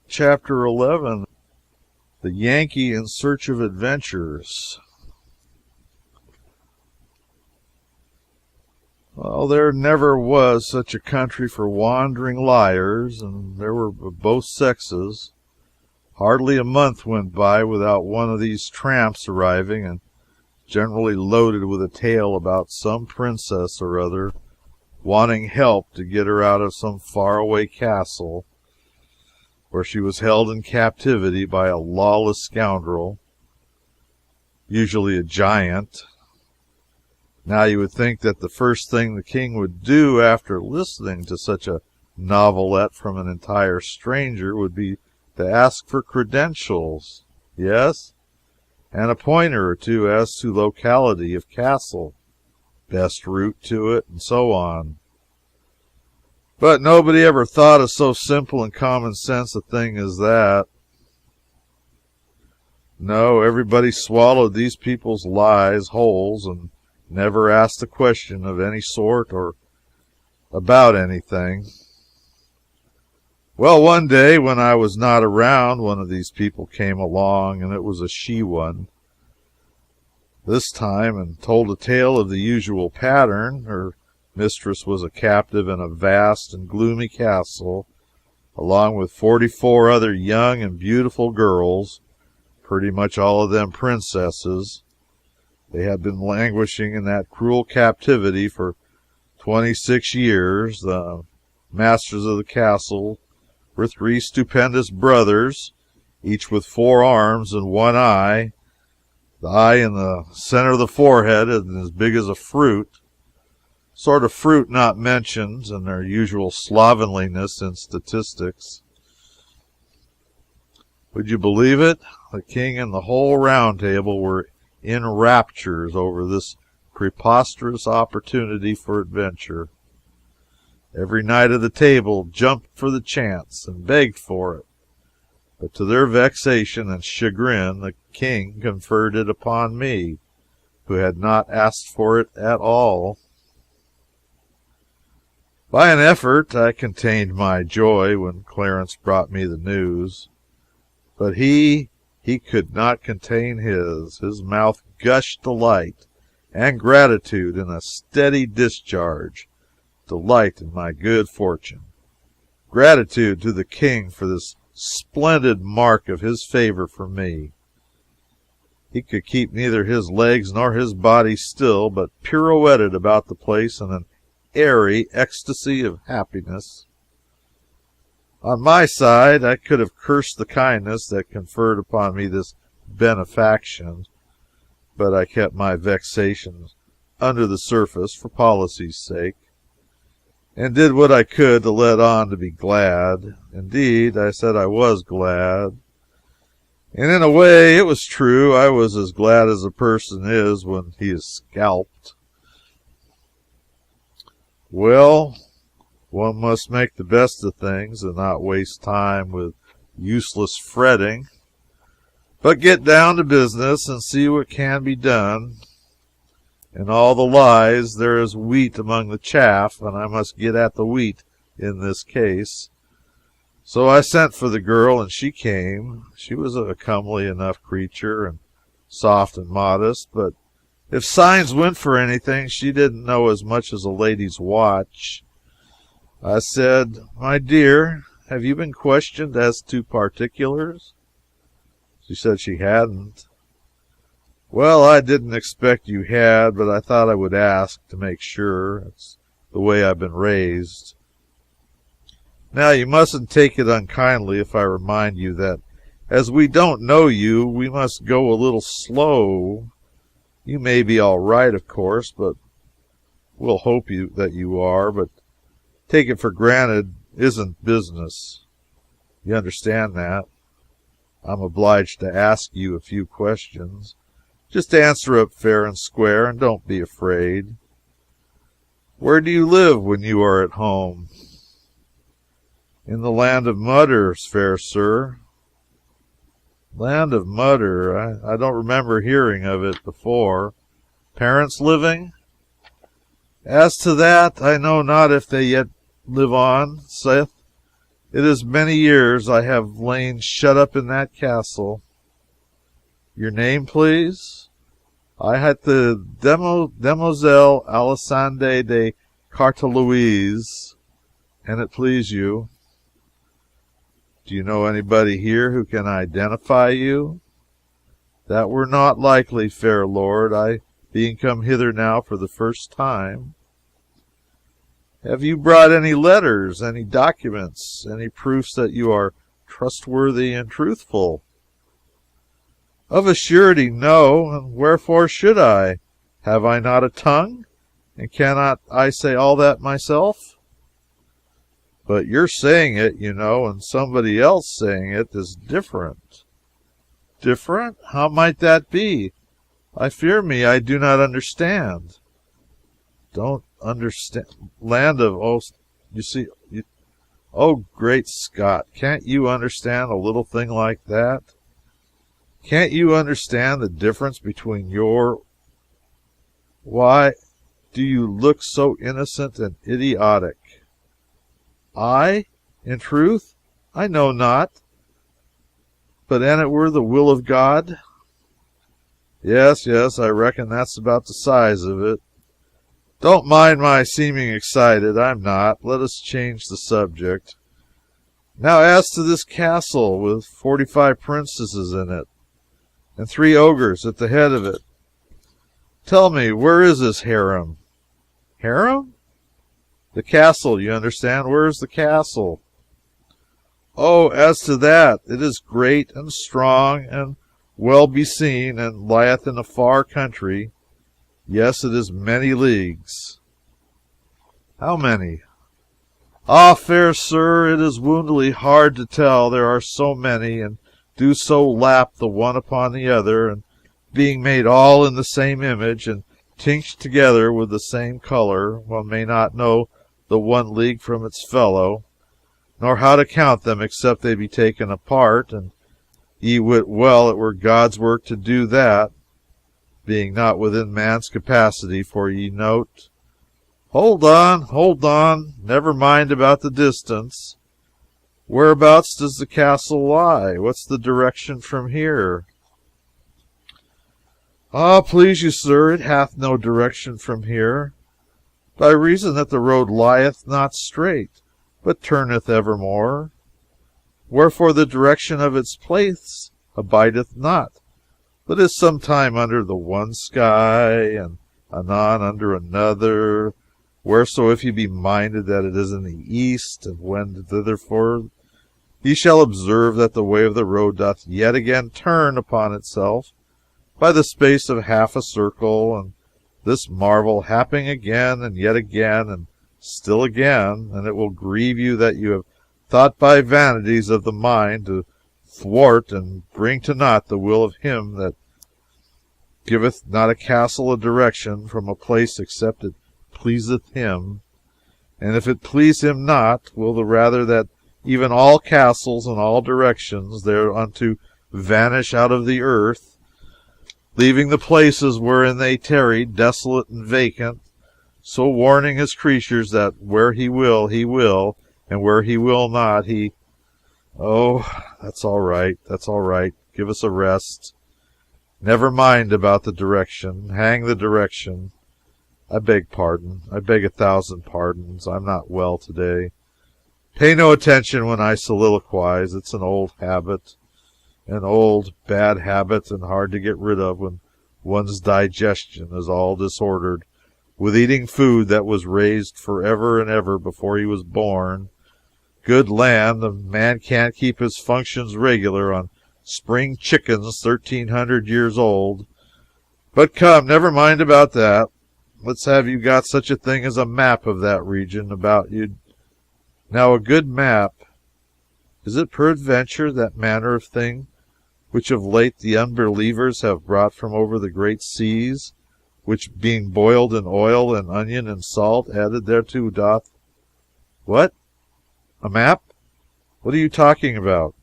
Chapter 11. The Yankee in Search of Adventures. Well, there never was such a country for wandering liars, and there were both sexes. Hardly a month went by without one of these tramps arriving, and generally loaded with a tale about some princess or other wanting help to get her out of some faraway castle where she was held in captivity by a lawless scoundrel, usually a giant. Now you would think that the first thing the king would do after listening to such a novelette from an entire stranger would be to ask for credentials, yes, and a pointer or two as to locality of castle, best route to it, and so on. But nobody ever thought of so simple and common sense a thing as that. No, everybody swallowed these people's lies whole and never asked a question of any sort or about anything. Well, one day when I was not around, one of these people came along, and it was a she one this time, and told a tale of the usual pattern. Her mistress was a captive in a vast and gloomy castle, along with 44 other young and beautiful girls, pretty much all of them princesses. They had been languishing in that cruel captivity for 26 years. The masters of the castle were 3 stupendous brothers, each with 4 arms and 1 eye. The eye in the center of the forehead is as big as a fruit, sort of fruit not mentioned in their usual slovenliness in statistics. Would you believe it? The king and the whole round table were in raptures over this preposterous opportunity for adventure. Every knight of the table jumped for the chance and begged for it, but to their vexation and chagrin the king conferred it upon me, who had not asked for it at all. By an effort I contained my joy when Clarence brought me the news, but he could not contain his. His mouth gushed delight and gratitude in a steady discharge. Delight in my good fortune, gratitude to the king for this splendid mark of his favor for me. He could keep neither his legs nor his body still, but pirouetted about the place in an airy ecstasy of happiness. On my side, I could have cursed the kindness that conferred upon me this benefaction, but I kept my vexations under the surface for policy's sake, and did what I could to let on to be glad. Indeed, I said I was glad, and in a way it was true. I was as glad as a person is when he is scalped. Well, one must make the best of things and not waste time with useless fretting, but get down to business and see what can be done. In all the lies there is wheat among the chaff, and I must get at the wheat in this case. So I sent for the girl, and she came. She was a comely enough creature, and soft and modest, but if signs went for anything, she didn't know as much as a lady's watch. I said, "My dear, have you been questioned as to particulars?" She said she hadn't. "Well, I didn't expect you had, but I thought I would ask to make sure. It's the way I've been raised. Now, you mustn't take it unkindly if I remind you that as we don't know you, we must go a little slow. You may be all right, of course, but we'll hope that you are, but take it for granted isn't business. You understand that? I'm obliged to ask you a few questions. Just answer up fair and square, and don't be afraid. Where do you live when you are at home?" "In the land of Mudders, fair sir." "Land of Mudder? I don't remember hearing of it before. Parents living?" "As to that, I know not if they yet live on, saith It is many years I have lain shut up in that castle. Your name, please? I had the Demoiselle Alisande la Carteloise, and it please you. Do you know anybody here who can identify you? That were not likely, fair lord, I being come hither now for the first time. Have you brought any letters, any documents, any proofs that you are trustworthy and truthful? Of a surety, no, and wherefore should I? Have I not a tongue, and cannot I say all that myself? But you're saying it, you know, and somebody else saying it is different. Different? How might that be? I fear me I do not understand. Don't understand? Land of, oh, you see, oh, great Scott, can't you understand a little thing like that? Can't you understand the difference between your... Why do you look so innocent and idiotic? I, in truth, I know not. But an it were the will of God? Yes, I reckon that's about the size of it. Don't mind my seeming excited. I'm not. Let us change the subject. Now, as to this castle with 45 princesses in it, and 3 ogres at the head of it. Tell me, where is this harem? Harem? The castle, you understand. Where is the castle? Oh, as to that, it is great and strong and well beseen, and lieth in a far country. Yes, it is many leagues. How many? Ah, fair sir, it is woundily hard to tell, there are so many, and do so lap the one upon the other, and being made all in the same image, and tinched together with the same color, one may not know the one league from its fellow, nor how to count them except they be taken apart, and ye wit well it were God's work to do that, being not within man's capacity, for ye note. Hold on, never mind about the distance. Whereabouts does the castle lie? What's the direction from here? Ah, please you, sir, it hath no direction from here, by reason that the road lieth not straight, but turneth evermore. Wherefore the direction of its place abideth not, but is sometime under the one sky, and anon under another. Whereso if ye be minded that it is in the east, and wend thitherfore, ye shall observe that the way of the road doth yet again turn upon itself by the space of half a circle, and this marvel happing again and yet again and still again, and it will grieve you that you have thought by vanities of the mind to thwart and bring to naught the will of him that giveth not a castle a direction from a place except it pleaseth him, and if it please him not, will the rather that even all castles and all directions thereunto vanish out of the earth, leaving the places wherein they tarried desolate and vacant, so warning his creatures that where he will, and where he will not, he... Oh, that's all right, give us a rest. Never mind about the direction. Hang the direction. I beg pardon. I beg 1,000 pardons. I'm not well today. Pay no attention when I soliloquize. It's an old habit. An old, bad habit, and hard to get rid of when one's digestion is all disordered with eating food that was raised forever and ever before he was born. Good land, a man can't keep his functions regular on spring chickens 1,300 years old. But come, never mind about that. Let's have you got such a thing as a map of that region about you. Now, a good map, is it peradventure that manner of thing which of late the unbelievers have brought from over the great seas, which being boiled in oil and onion and salt added thereto doth... What? A map? What are you talking about?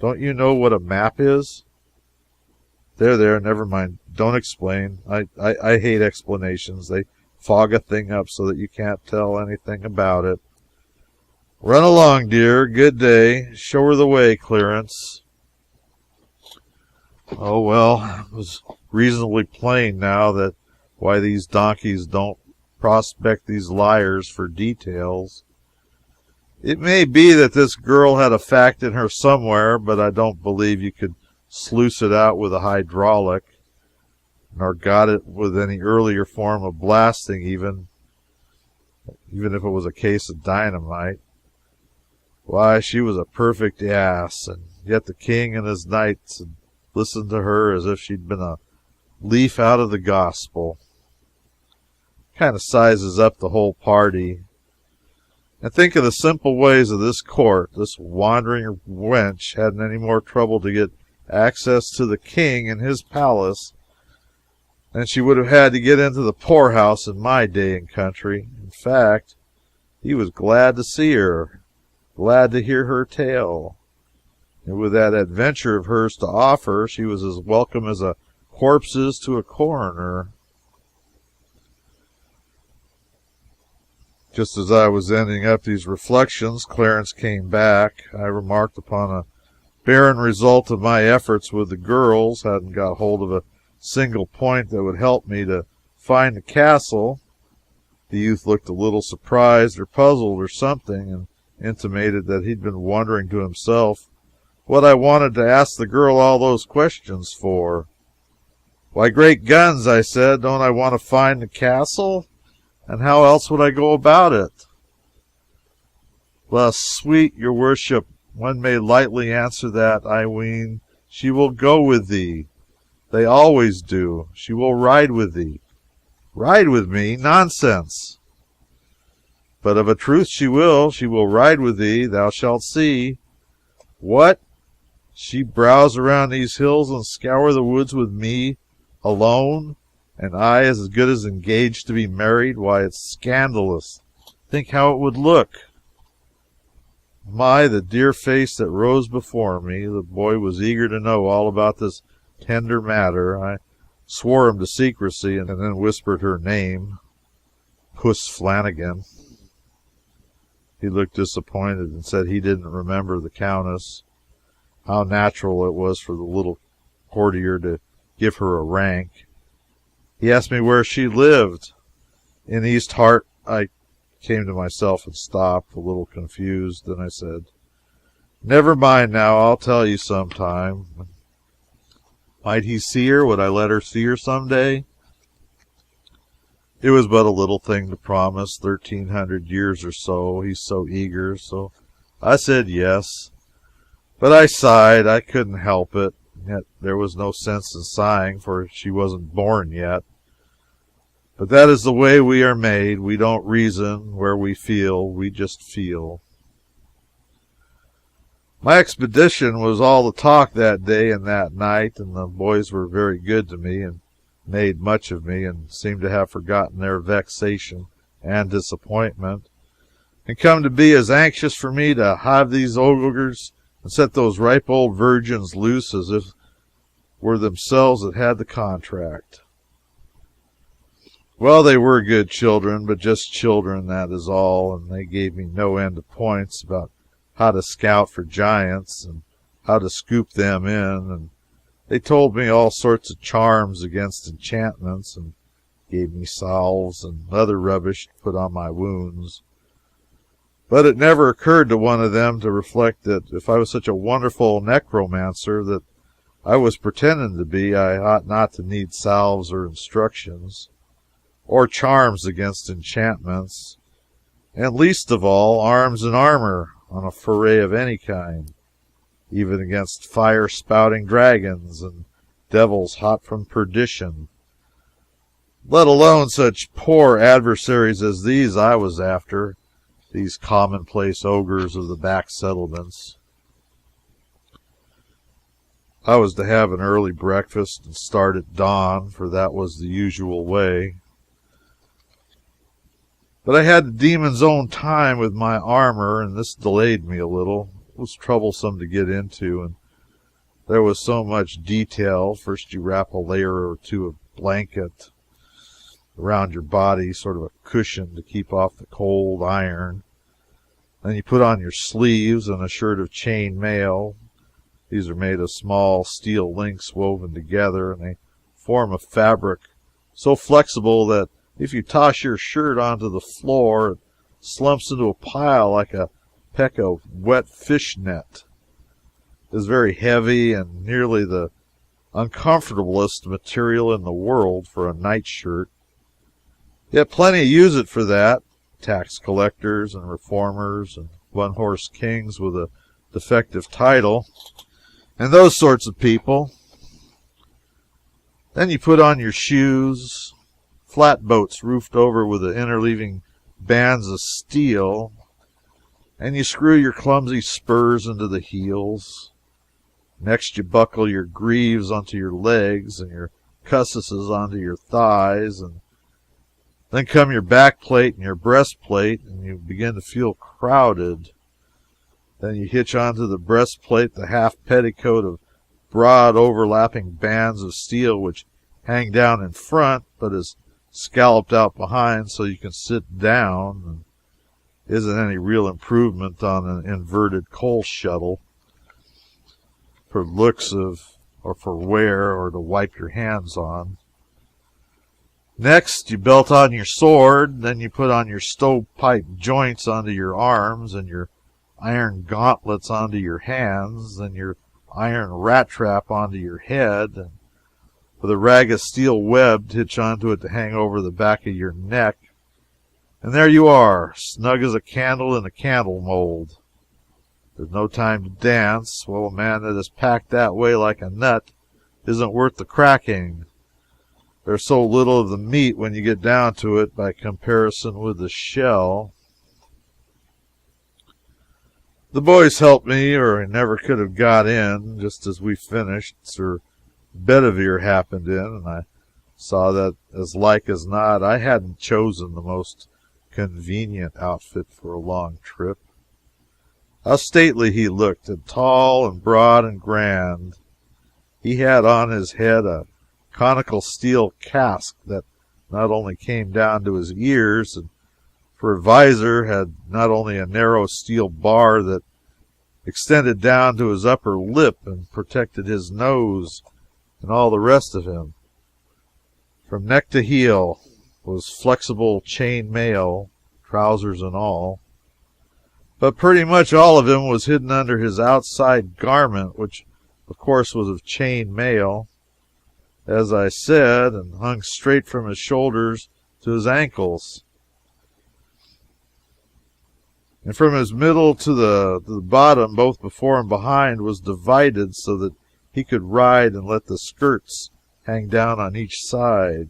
Don't you know what a map is? There, never mind. Don't explain. I hate explanations. They fog a thing up so that you can't tell anything about it. Run along, dear. Good day. Show her the way, Clarence. Oh, well, it was reasonably plain now that why these donkeys don't prospect these liars for details. It may be that this girl had a fact in her somewhere, but I don't believe you could sluice it out with a hydraulic, nor got it with any earlier form of blasting, even if it was a case of dynamite. Why, she was a perfect ass, and yet the king and his knights had listened to her as if she'd been a leaf out of the gospel. Kind of sizes up the whole party. And think of the simple ways of this court. This wandering wench hadn't any more trouble to get access to the king and his palace than she would have had to get into the poorhouse in my day and country. In fact, he was glad to see her, glad to hear her tale. And with that adventure of hers to offer, she was as welcome as a corpse is to a coroner. Just as I was ending up these reflections, Clarence came back. I remarked upon a barren result of my efforts with the girls, hadn't got hold of a single point that would help me to find the castle. The youth looked a little surprised or puzzled or something, and intimated that he'd been wondering to himself what I wanted to ask the girl all those questions for. Why, great guns, I said, don't I want to find the castle? And how else would I go about it? Well, sweet your worship, one may lightly answer that, I ween. She will go with thee. They always do. She will ride with thee. Ride with me? Nonsense! But of a truth she will. She will ride with thee. Thou shalt see. What? She browse around these hills and scour the woods with me alone? And I as good as engaged to be married? Why, it's scandalous. Think how it would look. My, the dear face that rose before me. The boy was eager to know all about this tender matter. I swore him to secrecy, and then whispered her name, Puss Flanagan. He looked disappointed and said he didn't remember the Countess. How natural it was for the little courtier to give her a rank. He asked me where she lived. In East Hart. I came to myself and stopped, a little confused. Then I said, never mind now, I'll tell you sometime. Might he see her? Would I let her see her some day? It was but a little thing to promise, 1,300 years or so. He's so eager, so I said yes. But I sighed. I couldn't help it. Yet there was no sense in sighing, for she wasn't born yet. But that is the way we are made. We don't reason where we feel. We just feel. My expedition was all the talk that day and that night, and the boys were very good to me and made much of me, and seemed to have forgotten their vexation and disappointment, and come to be as anxious for me to hive these ogres and set those ripe old virgins loose as if were themselves that had the contract. Well, they were good children, but just children, that is all, and they gave me no end of points about how to scout for giants and how to scoop them in, and they told me all sorts of charms against enchantments, and gave me salves and other rubbish to put on my wounds. But it never occurred to one of them to reflect that if I was such a wonderful necromancer that I was pretending to be, I ought not to need salves or instructions, or charms against enchantments, and least of all arms and armor on a foray of any kind, even against fire-spouting dragons and devils hot from perdition. Let alone such poor adversaries as these I was after, these commonplace ogres of the back settlements. I was to have an early breakfast and start at dawn, for that was the usual way. But I had the demon's own time with my armor, and this delayed me a little. It was troublesome to get into, and there was so much detail. First you wrap a layer or two of blanket around your body, sort of a cushion to keep off the cold iron. Then you put on your sleeves and a shirt of chain mail. These are made of small steel links woven together, and they form a fabric so flexible that if you toss your shirt onto the floor, it slumps into a pile like a peck of wet fish net. It is very heavy and nearly the uncomfortablest material in the world for a nightshirt. Yet plenty use it for that. Tax collectors and reformers and one-horse kings with a defective title, and those sorts of people. Then you put on your shoes, flatboats roofed over with the interleaving bands of steel, and you screw your clumsy spurs into the heels. Next you buckle your greaves onto your legs and your cusses onto your thighs, and then come your back plate and your breastplate, and you begin to feel crowded. Then you hitch onto the breastplate the half petticoat of broad overlapping bands of steel which hang down in front but is scalloped out behind so you can sit down, and isn't any real improvement on an inverted coal scuttle for looks of, or for wear, or to wipe your hands on. Next, you belt on your sword, then you put on your stovepipe joints onto your arms, and your iron gauntlets onto your hands, then your iron rat trap onto your head, and with a rag of steel web to hitch onto it to hang over the back of your neck. And there you are, snug as a candle in a candle mold. There's no time to dance. Well, a man that is packed that way like a nut isn't worth the cracking. There's so little of the meat when you get down to it by comparison with the shell. The boys helped me, or I never could have got in. Just as we finished, Sir Bedivere happened in, and I saw that as like as not I hadn't chosen the most convenient outfit for a long trip. How stately he looked, and tall and broad and grand. He had on his head a conical steel casque that not only came down to his ears, and for a visor had not only a narrow steel bar that extended down to his upper lip and protected his nose and all the rest of him. From neck to heel was flexible chain mail, trousers and all, but pretty much all of him was hidden under his outside garment, which of course was of chain mail, as I said, and hung straight from his shoulders to his ankles. And from his middle to the bottom, both before and behind, was divided so that he could ride and let the skirts hang down on each side.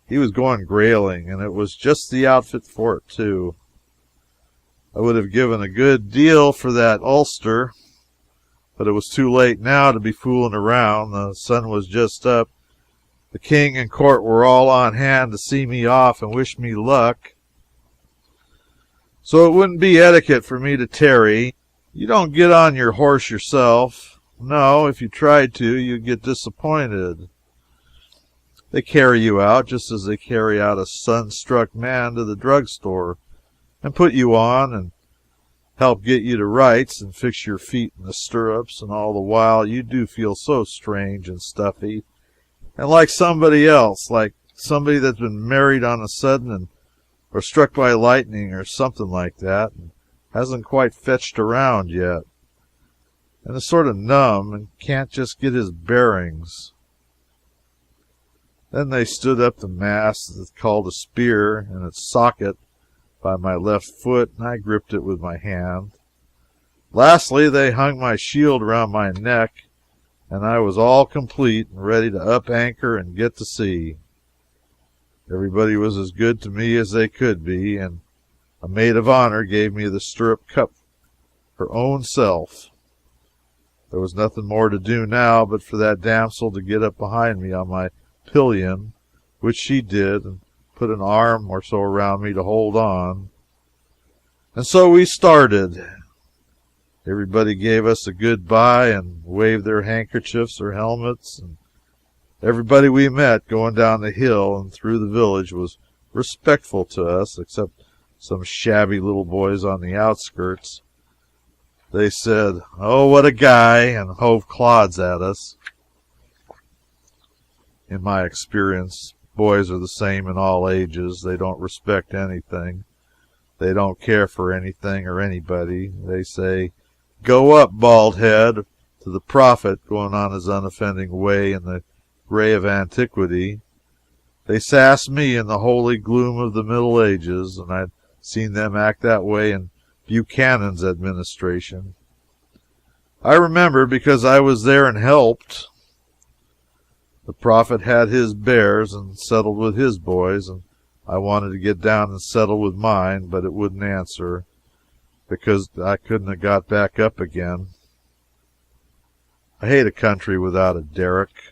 He was going grailing, and it was just the outfit for it, too. I would have given a good deal for that ulster, but it was too late now to be fooling around. The sun was just up. The king and court were all on hand to see me off and wish me luck. So it wouldn't be etiquette for me to tarry. You don't get on your horse yourself. No, if you tried to, you'd get disappointed. They carry you out just as they carry out a sun-struck man to the drugstore and put you on and help get you to rights and fix your feet in the stirrups, and all the while you do feel so strange and stuffy and like somebody else, like somebody that's been married on a sudden and or struck by lightning or something like that and hasn't quite fetched around yet, and is sort of numb and can't just get his bearings. Then they stood up the mast that's called a spear in its socket by my left foot, and I gripped it with my hand. Lastly, they hung my shield around my neck, and I was all complete and ready to up anchor and get to sea. Everybody was as good to me as they could be, and a maid of honor gave me the stirrup cup her own self. There was nothing more to do now but for that damsel to get up behind me on my pillion, which she did, and put an arm or so around me to hold on. And so we started. Everybody gave us a good-bye and waved their handkerchiefs or helmets, and everybody we met going down the hill and through the village was respectful to us, except some shabby little boys on the outskirts. They said, "Oh, what a guy," and hove clods at us. In my experience, boys are the same in all ages. They don't respect anything. They don't care for anything or anybody. They say, "Go up, bald head," to the prophet going on his unoffending way in the gray of antiquity. They sass me in the holy gloom of the Middle Ages, and I'd seen them act that way in Buchanan's administration. I remember, because I was there and helped. The prophet had his bears and settled with his boys, and I wanted to get down and settle with mine, but it wouldn't answer, because I couldn't have got back up again. I hate a country without a derrick.